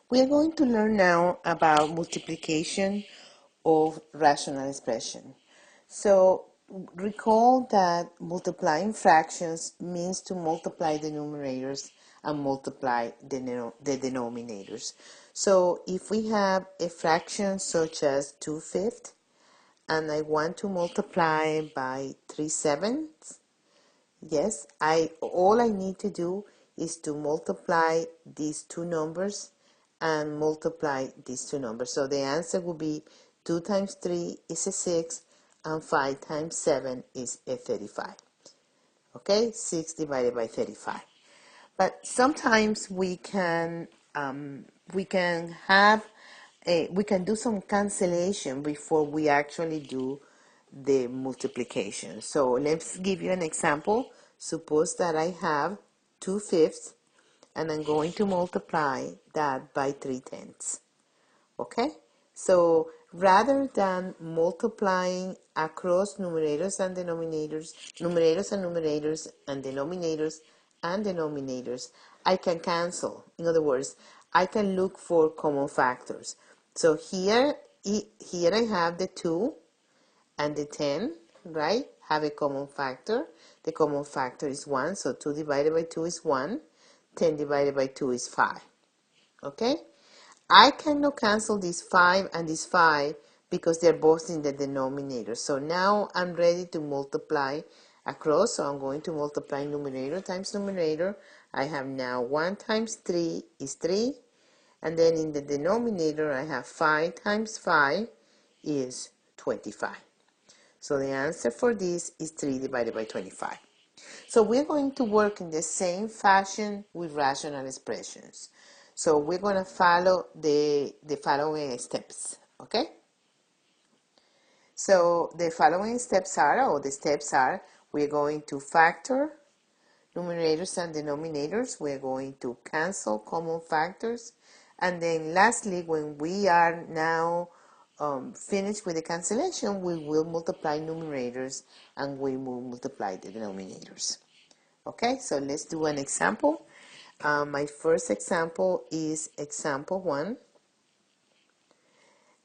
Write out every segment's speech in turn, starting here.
We are going to learn now about multiplication of rational expression. So recall that multiplying fractions means to multiply the numerators and multiply the denominators. So if we have a fraction such as 2/5 and I want to multiply by 3/7, yes, all I need to do is to multiply these two numbers and multiply these two numbers. So the answer will be 2 times 3 is a 6 and 5 times 7 is a 35. Okay, 6 divided by 35. But sometimes we can we can do some cancellation before we actually do the multiplication. So let's give you an example. Suppose that I have 2/5 and I'm going to multiply that by 3/10. Okay, so rather than multiplying across numerators and denominators, and denominators, I can cancel. In other words, I can look for common factors. So here I have the 2 and the 10, right? Have a common factor. The common factor is 1, so 2 divided by 2 is 1. 10 divided by 2 is 5. Okay? I cannot cancel this 5 and this 5 because they're both in the denominator. So now I'm ready to multiply across. So I'm going to multiply numerator times numerator. I have now 1 times 3 is 3. And then in the denominator, I have 5 times 5 is 25. So the answer for this is 3 divided by 25. So we're going to work in the same fashion with rational expressions. So we're going to follow the following steps, okay? So the following steps are, or the steps are, we're going to factor numerators and denominators. We're going to cancel common factors. And then lastly, when we are now finished with the cancellation, we will multiply numerators and we will multiply the denominators. Okay, so let's do an example. My first example is example 1.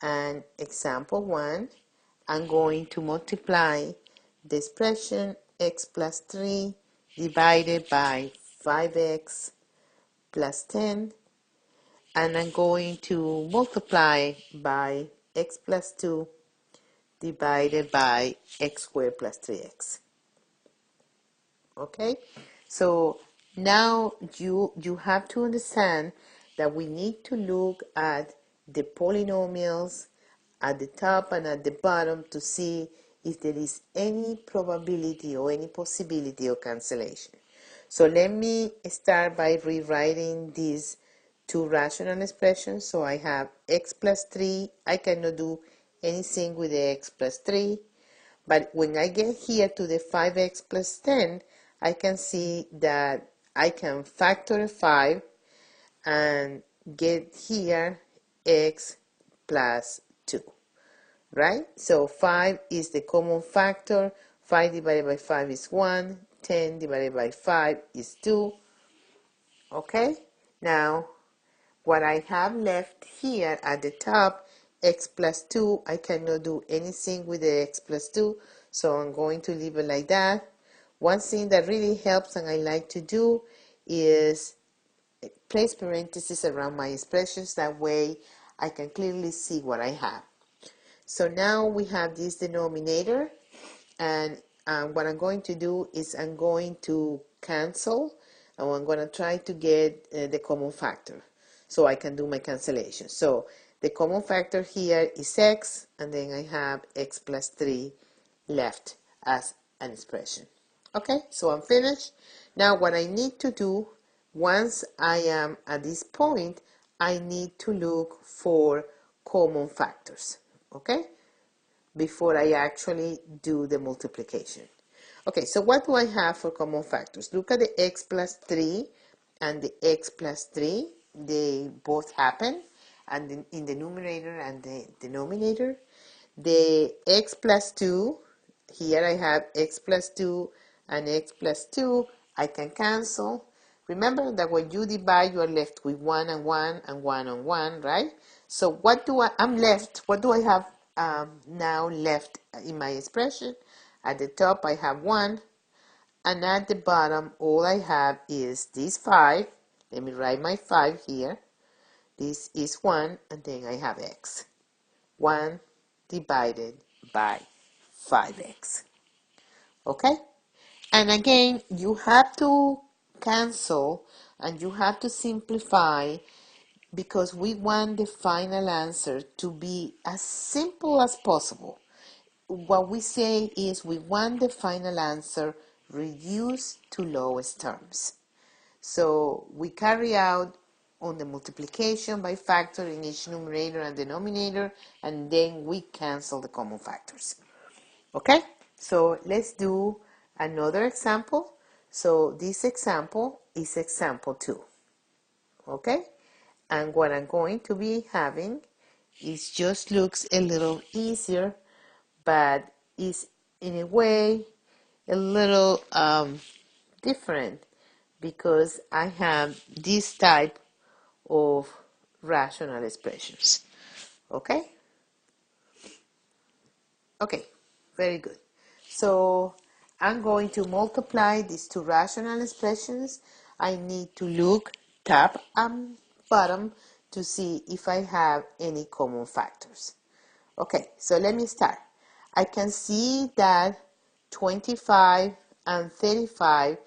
And example 1, I'm going to multiply the expression x plus 3 divided by 5x plus 10. And I'm going to multiply by x plus 2 divided by x squared plus 3x. Okay, so now you have to understand that we need to look at the polynomials at the top and at the bottom to see if there is any probability or any possibility of cancellation. So let me start by rewriting these two rational expressions. So I have x plus 3. I cannot do anything with the x plus 3. But when I get here to the 5x plus 10, I can see that I can factor 5 and get here x plus 2, right? So 5 is the common factor. 5 divided by 5 is 1. 10 divided by 5 is 2. Okay? Now, what I have left here at the top, x plus 2, I cannot do anything with the x plus 2, so I'm going to leave it like that. One thing that really helps and I like to do is place parentheses around my expressions. That way I can clearly see what I have. So now we have this denominator, and what I'm going to do is I'm going to cancel, and I'm going to try to get the common factor so I can do my cancellation. So the common factor here is x, and then I have x plus 3 left as an expression. Okay, so I'm finished. Now what I need to do, once I am at this point, I need to look for common factors, okay, before I actually do the multiplication. Okay, so what do I have for common factors? Look at the x plus 3 and the x plus 3. They both happen, and in the numerator and the denominator. The x plus 2, here I have x plus 2 and x plus 2. I can cancel. Remember that when you divide, you are left with 1 and 1 and 1 and 1, right? So what do I'm left, what do I have now left in my expression? At the top, I have 1, and at the bottom, all I have is this 5. Let me write my 5 here. This is 1, and then I have x. 1 divided by 5x. Okay? And again, you have to cancel and you have to simplify because we want the final answer to be as simple as possible. What we say is we want the final answer reduced to lowest terms. So we carry out on the multiplication by factor in each numerator and denominator, and then we cancel the common factors. Okay, so let's do another example. So this example is example 2. Okay, and what I'm going to be having is just looks a little easier, but is in a way a little different because I have this type of rational expressions. Okay? Okay, very good. So I'm going to multiply these two rational expressions. I need to look top and bottom to see if I have any common factors. Okay, so let me start. I can see that 25 and 35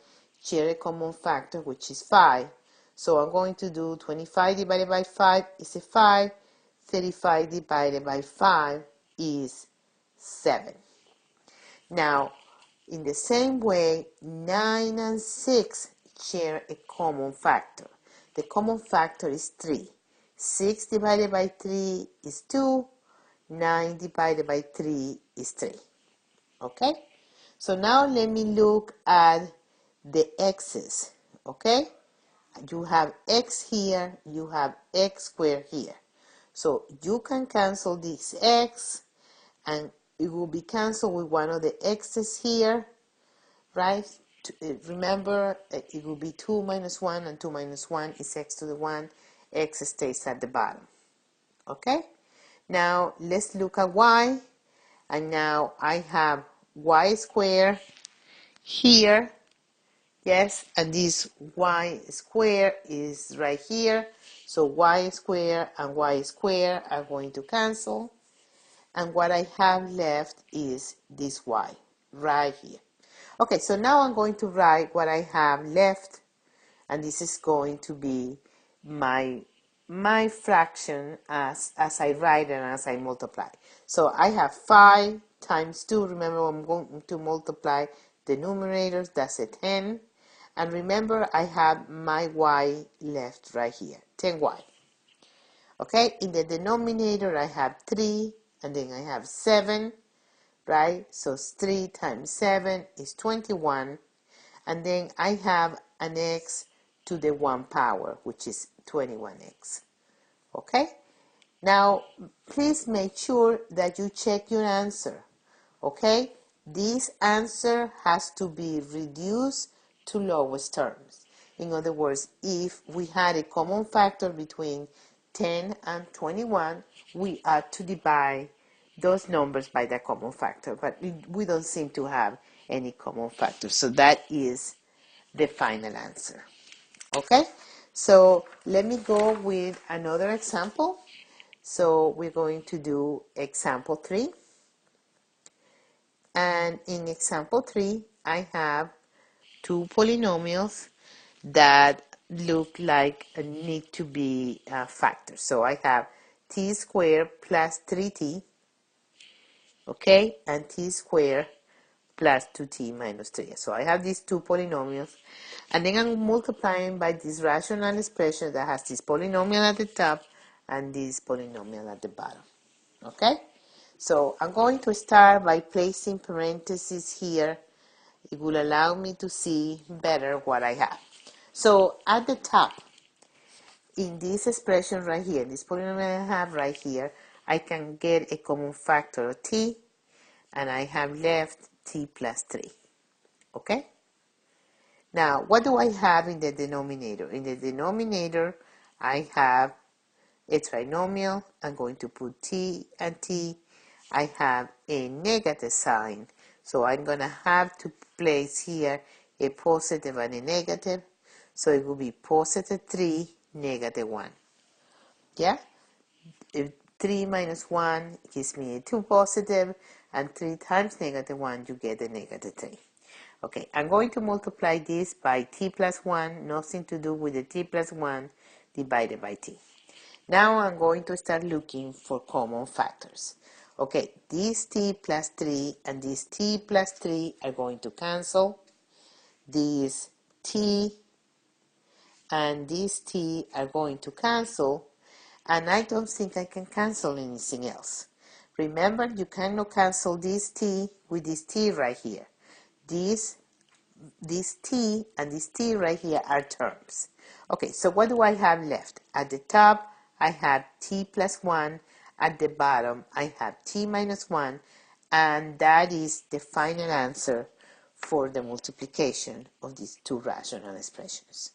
share a common factor, which is 5. So I'm going to do 25 divided by 5 is a 5. 35 divided by 5 is 7. Now, in the same way, 9 and 6 share a common factor. The common factor is 3. 6 divided by 3 is 2. 9 divided by 3 is 3. Okay? So now let me look at the x's. Okay? You have x here, you have x squared here. So you can cancel this x, and it will be canceled with one of the x's here, right? Remember, it will be 2 minus 1, and 2 minus 1 is x to the 1. X stays at the bottom. Okay? Now, let's look at y. And now I have y squared here. Yes, and this y squared is right here. So y squared and y squared are going to cancel. And what I have left is this y right here. Okay, so now I'm going to write what I have left, and this is going to be my fraction as I write and as I multiply. So I have 5 times 2. Remember, I'm going to multiply the numerators. That's a 10. And remember, I have my y left right here, 10y. Okay, in the denominator, I have 3, and then I have 7, right? So 3 times 7 is 21. And then I have an x to the 1 power, which is 21x. Okay? Now, please make sure that you check your answer. Okay? This answer has to be reduced to lowest terms. In other words, if we had a common factor between 10 and 21, we ought to divide those numbers by the common factor, but we don't seem to have any common factor. So that is the final answer. Okay, so let me go with another example. So we're going to do example 3. And in example 3, I have two polynomials that look like need to be factors. So I have t squared plus 3t, okay, and t squared plus 2t minus 3. So I have these two polynomials, and then I'm multiplying by this rational expression that has this polynomial at the top and this polynomial at the bottom. Okay? So I'm going to start by placing parentheses here. It will allow me to see better what I have. So at the top, in this expression right here, this polynomial I have right here, I can get a common factor of t, and I have left t plus 3. Okay? Now, what do I have in the denominator? In the denominator, I have a trinomial. I'm going to put t and t. I have a negative sign, so I'm going to have to place here a positive and a negative. So it will be positive 3, negative 1. Yeah? If 3 minus 1 gives me a 2 positive, and 3 times negative 1, you get a negative 3. Okay, I'm going to multiply this by t plus 1, nothing to do with the t plus 1 divided by t. Now I'm going to start looking for common factors. Okay, this t plus 3 and this t plus 3 are going to cancel. This t and this t are going to cancel, and I don't think I can cancel anything else. Remember, you cannot cancel this t with this t right here. This t and this t right here are terms. Okay, so what do I have left? At the top, I have t plus 1. At the bottom, I have t minus 1. And that is the final answer for the multiplication of these two rational expressions.